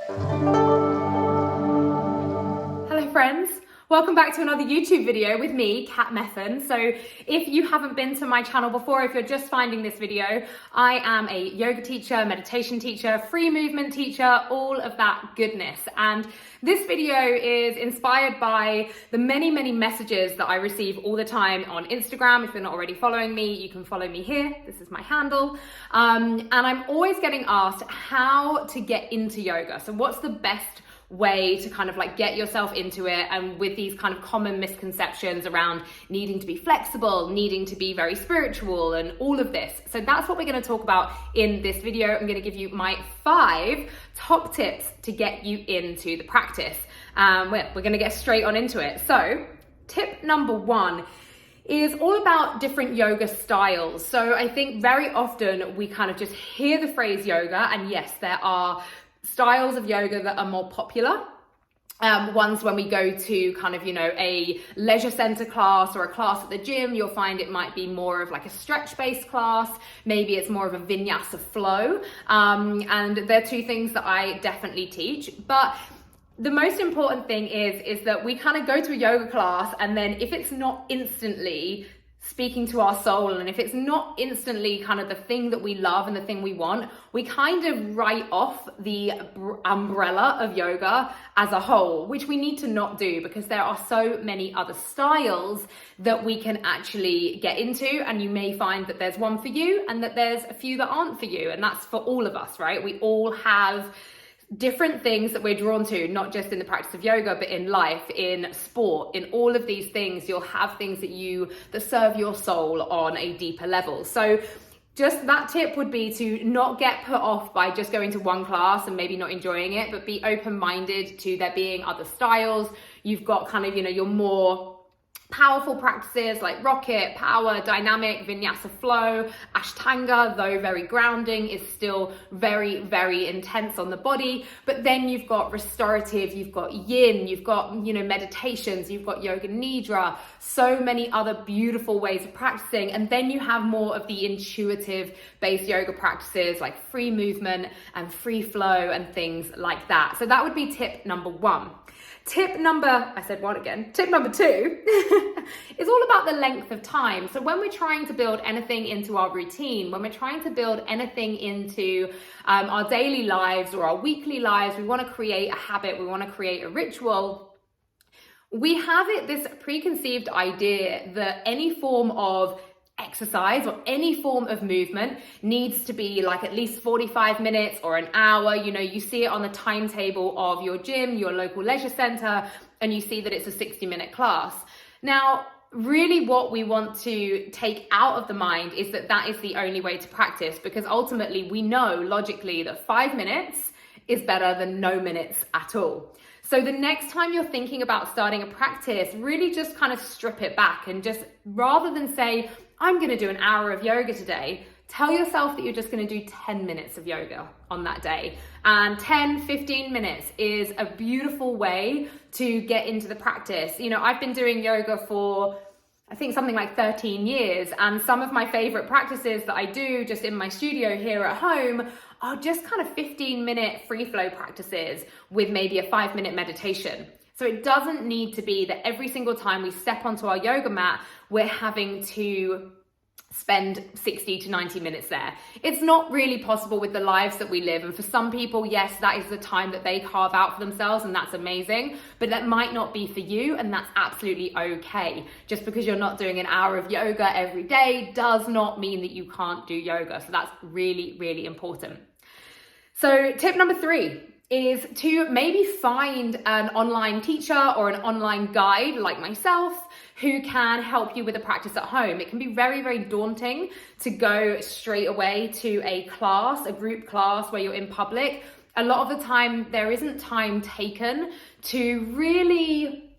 Hello friends, welcome back to another YouTube video with me, Kat Meffan. So if you haven't been to my channel before, if you're just finding this video, I am a yoga teacher, meditation teacher, free movement teacher, all of that goodness. And this video is inspired by the many messages that I receive all the time on Instagram. If you're not already following me, you can follow me here. This is my handle. And I'm always getting asked how to get into yoga. So what's the best way to kind of like get yourself into it, and with these kind of common misconceptions around needing to be flexible, needing to be very spiritual and all of this. So that's what we're going to talk about in this video. I'm going to give you my 5 top tips to get you into the practice. We're going to get straight on into it. So tip number 1 is all about different yoga styles. So I think very often we kind of just hear the phrase yoga, and yes, there are styles of yoga that are more popular. Ones when we go to kind of, a leisure center class or a class at the gym, you'll find it might be more of like a stretch-based class. Maybe it's more of a vinyasa flow. And they're 2 things that I definitely teach. But the most important thing is that we kind of go to a yoga class, and then if it's not instantly speaking to our soul, and if it's not instantly kind of the thing that we love and the thing we want, we kind of write off the umbrella of yoga as a whole, which we need to not do, because there are so many other styles that we can actually get into, and you may find that there's one for you and that there's a few that aren't for you, and that's for all of us, right? We all have different things that we're drawn to, not just in the practice of yoga, but in life, in sport, in all of these things. You'll have things that serve your soul on a deeper level. So just that tip would be to not get put off by just going to one class and maybe not enjoying it, but be open-minded to there being other styles. You've got kind of, your more powerful practices like rocket, power, dynamic, vinyasa flow, ashtanga, though very grounding, is still very intense on the body. But then you've got restorative, you've got yin, you've got, meditations, you've got yoga nidra, so many other beautiful ways of practicing. And then you have more of the intuitive based yoga practices like free movement and free flow and things like that. So that would be tip number 1. Tip number 2 is all about the length of time. So when we're trying to build anything into our routine, when we're trying to build anything into our daily lives or our weekly lives, we want to create a habit, we want to create a ritual. We have this preconceived idea that any form of exercise or any form of movement needs to be like at least 45 minutes or an hour. You see it on the timetable of your gym, your local leisure center, and you see that it's a 60-minute class. Now, really what we want to take out of the mind is that is the only way to practice, because ultimately we know logically that 5 minutes is better than no minutes at all. So the next time you're thinking about starting a practice, really just kind of strip it back, and just rather than say, I'm going to do an hour of yoga today, tell yourself that you're just going to do 10 minutes of yoga on that day. And 10-15 minutes is a beautiful way to get into the practice. I've been doing yoga for, I think, something like 13 years. And some of my favorite practices that I do just in my studio here at home are just kind of 15-minute free flow practices with maybe a 5-minute meditation. So it doesn't need to be that every single time we step onto our yoga mat, we're having to spend 60 to 90 minutes there. It's not really possible with the lives that we live. And for some people, yes, that is the time that they carve out for themselves, and that's amazing. But that might not be for you, and that's absolutely okay. Just because you're not doing an hour of yoga every day does not mean that you can't do yoga. So that's really important. So tip number 3 is to maybe find an online teacher or an online guide like myself who can help you with a practice at home. It can be very daunting to go straight away to a class, a group class where you're in public. A lot of the time there isn't time taken to really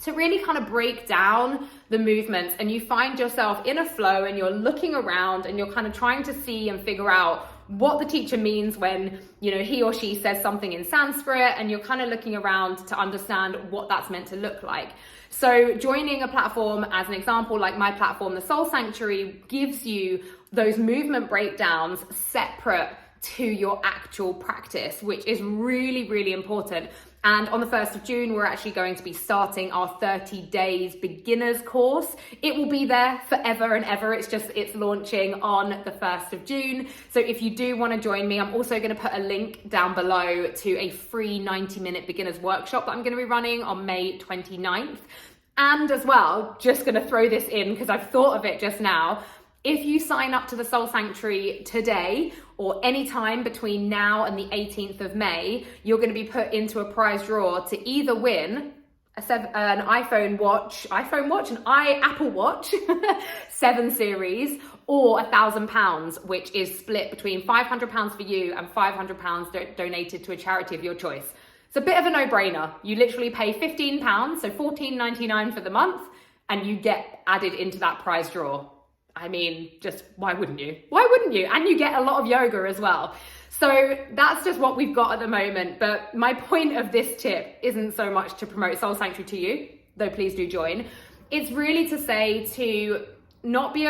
kind of break down the movements, and you find yourself in a flow and you're looking around and you're kind of trying to see and figure out what the teacher means when, he or she says something in Sanskrit, and you're kind of looking around to understand what that's meant to look like. So joining a platform, as an example, like my platform, the Soul Sanctuary, gives you those movement breakdowns separate to your actual practice, which is really, really important. And on the 1st of June, we're actually going to be starting our 30 days beginners course. It will be there forever and ever. It's launching on the 1st of June. So if you do want to join me, I'm also going to put a link down below to a free 90-minute beginners workshop that I'm going to be running on May 29th. And as well, just going to throw this in because I've thought of it just now. If you sign up to the Soul Sanctuary today or any time between now and the 18th of May, you're going to be put into a prize draw to either win an Apple Watch, Apple Watch 7 Series, or £1,000, which is split between £500 for you and £500 donated to a charity of your choice. It's a bit of a no-brainer. You literally pay £15, so $14.99 for the month, and you get added into that prize draw. I mean, just why wouldn't you? Why wouldn't you? And you get a lot of yoga as well. So that's just what we've got at the moment. But my point of this tip isn't so much to promote Soul Sanctuary to you, though please do join. It's really to say to not be,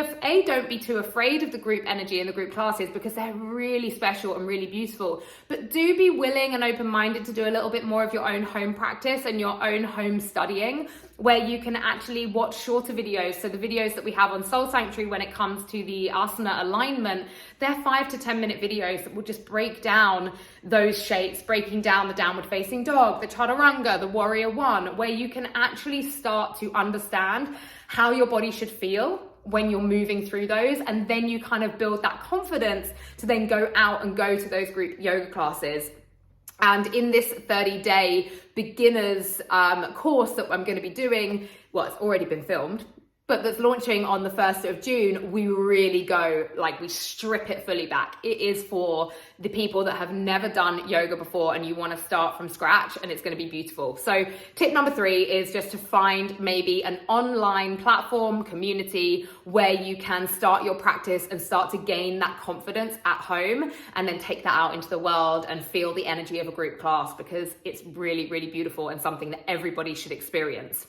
don't be too afraid of the group energy and the group classes because they're really special and really beautiful. But do be willing and open-minded to do a little bit more of your own home practice and your own home studying, where you can actually watch shorter videos. So the videos that we have on Soul Sanctuary when it comes to the asana alignment, they're 5 to 10 minute videos that will just break down those shapes, breaking down the downward facing dog, the chaturanga, the warrior one, where you can actually start to understand how your body should feel when you're moving through those, and then you kind of build that confidence to then go out and go to those group yoga classes. And in this 30-day beginners course that I'm going to be doing, well, it's already been filmed, but that's launching on the 1st of June, we really go, like, we strip it fully back. It is for the people that have never done yoga before and you want to start from scratch, and it's going to be beautiful. So tip number 3 is just to find maybe an online platform, community, where you can start your practice and start to gain that confidence at home, and then take that out into the world and feel the energy of a group class, because it's really, really beautiful and something that everybody should experience.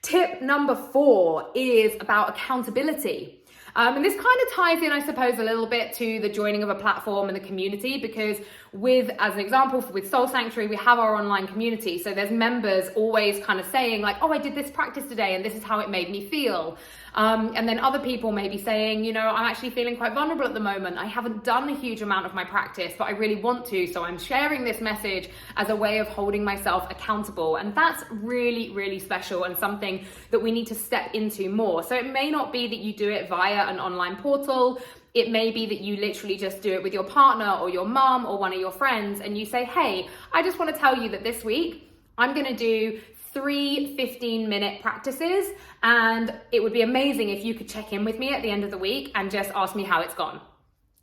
Tip number 4 is about accountability. And this kind of ties in, I suppose, a little bit to the joining of a platform and the community, because as an example, with Soul Sanctuary, we have our online community. So there's members always kind of saying like, oh, I did this practice today and this is how it made me feel. And then other people may be saying, you know, I'm actually feeling quite vulnerable at the moment. I haven't done a huge amount of my practice, but I really want to. So I'm sharing this message as a way of holding myself accountable. And that's really, really special and something that we need to step into more. So it may not be that you do it via an online portal. It may be that you literally just do it with your partner or your mom or one of your friends, and you say, hey, I just want to tell you that this week I'm going to do 3 15-minute practices, and it would be amazing if you could check in with me at the end of the week and just ask me how it's gone.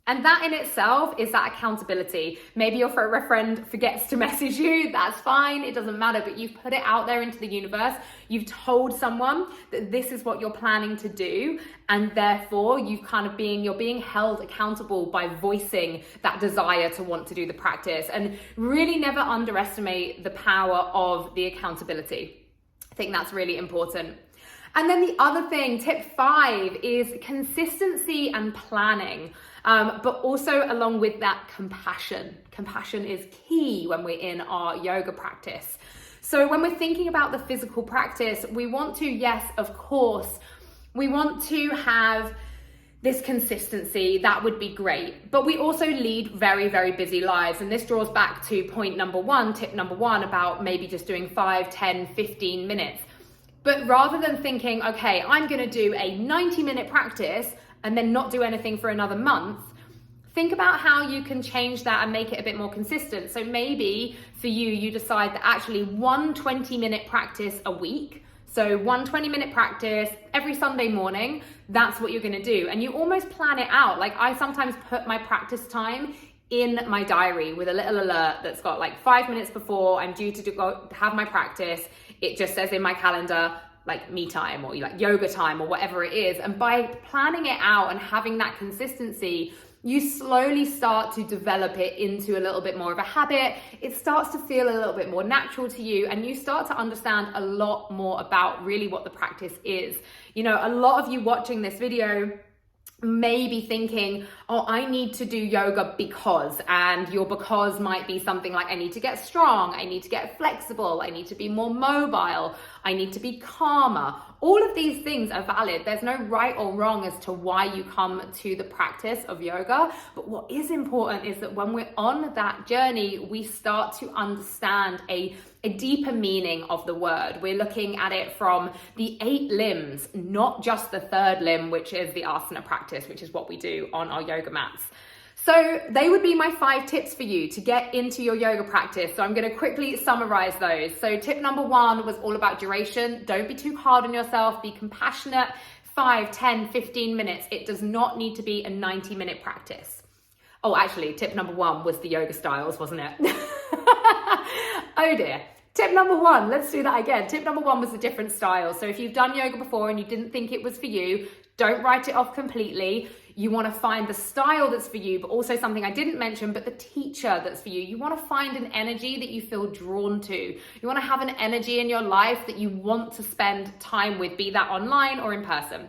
And that in itself is that accountability. Maybe your friend forgets to message you, that's fine, it doesn't matter, but you've put it out there into the universe. You've told someone that this is what you're planning to do, and therefore you're being held accountable by voicing that desire to want to do the practice. And really never underestimate the power of the accountability. I think that's really important. And then the other thing, tip 5, is consistency and planning. But also along with that, compassion. Compassion is key when we're in our yoga practice. So when we're thinking about the physical practice, we want to, yes, of course, we want to have this consistency. That would be great. But we also lead very, very busy lives. And this draws back to point number 1, tip number 1, about maybe just doing 5, 10, 15 minutes. But rather than thinking, okay, I'm going to do a 90-minute practice and then not do anything for another month, think about how you can change that and make it a bit more consistent. So maybe for you, you decide that actually one 20-minute practice a week, so one 20-minute practice every Sunday morning, that's what you're going to do. And you almost plan it out. Like, I sometimes put my practice time in my diary with a little alert that's got like 5 minutes before I'm due to go have my practice. It just says in my calendar, like me time or like yoga time or whatever it is. And by planning it out and having that consistency, you slowly start to develop it into a little bit more of a habit. It starts to feel a little bit more natural to you, and you start to understand a lot more about really what the practice is. You know, a lot of you watching this video may be thinking, oh, I need to do yoga because, and your because might be something like, I need to get strong, I need to get flexible, I need to be more mobile, I need to be calmer. All of these things are valid. There's no right or wrong as to why you come to the practice of yoga. But what is important is that when we're on that journey, we start to understand a deeper meaning of the word. We're looking at it from the 8 limbs, not just the 3rd limb, which is the asana practice, which is what we do on our yoga mats. So they would be my 5 tips for you to get into your yoga practice. So I'm going to quickly summarize those. So tip number 1 was all about duration. Don't be too hard on yourself. Be compassionate. 5, 10, 15 minutes. It does not need to be a 90-minute practice. Oh, actually, tip number 1 was the yoga styles, wasn't it? Oh dear. Tip number 1, let's do that again. Tip number 1 was the different styles. So if you've done yoga before and you didn't think it was for you, don't write it off completely. You want to find the style that's for you, but also something I didn't mention, but the teacher that's for you. You want to find an energy that you feel drawn to. You want to have an energy in your life that you want to spend time with, be that online or in person.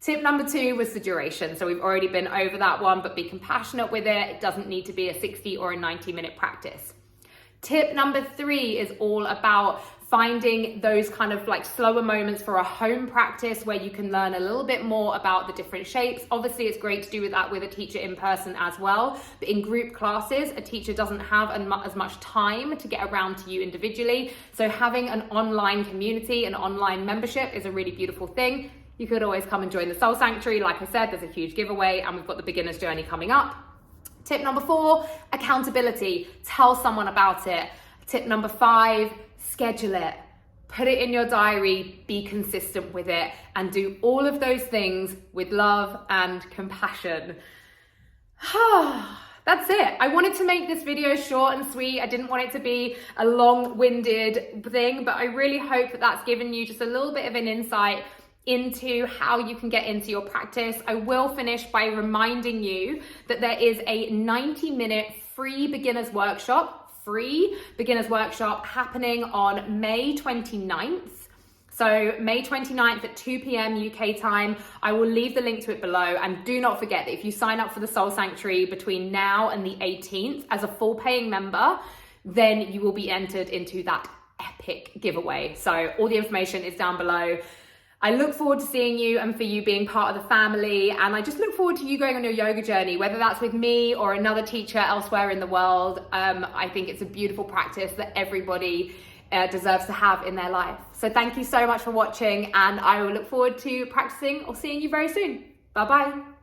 Tip number 2 was the duration. So we've already been over that one, but be compassionate with it. It doesn't need to be a 60 or a 90-minute practice. Tip number 3 is all about finding those kind of like slower moments for a home practice where you can learn a little bit more about the different shapes. Obviously, it's great to do that with a teacher in person as well. But in group classes, a teacher doesn't have as much time to get around to you individually. So having an online community, an online membership is a really beautiful thing. You could always come and join the Soul Sanctuary. Like I said, there's a huge giveaway and we've got the beginner's journey coming up. Tip number 4, accountability. Tell someone about it. Tip number 5, schedule it. Put it in your diary, be consistent with it, and do all of those things with love and compassion. That's it. I wanted to make this video short and sweet. I didn't want it to be a long-winded thing, but I really hope that that's given you just a little bit of an insight into how you can get into your practice. I will finish by reminding you that there is a 90-minute free beginners workshop happening on May 29th. So May 29th at 2 p.m. UK time. I will leave the link to it below. And do not forget that if you sign up for the Soul Sanctuary between now and the 18th as a full paying member, then you will be entered into that epic giveaway. So all the information is down below. I look forward to seeing you and for you being part of the family. And I just look forward to you going on your yoga journey, whether that's with me or another teacher elsewhere in the world. I think it's a beautiful practice that everybody deserves to have in their life. So thank you so much for watching, and I will look forward to practicing or seeing you very soon. Bye-bye.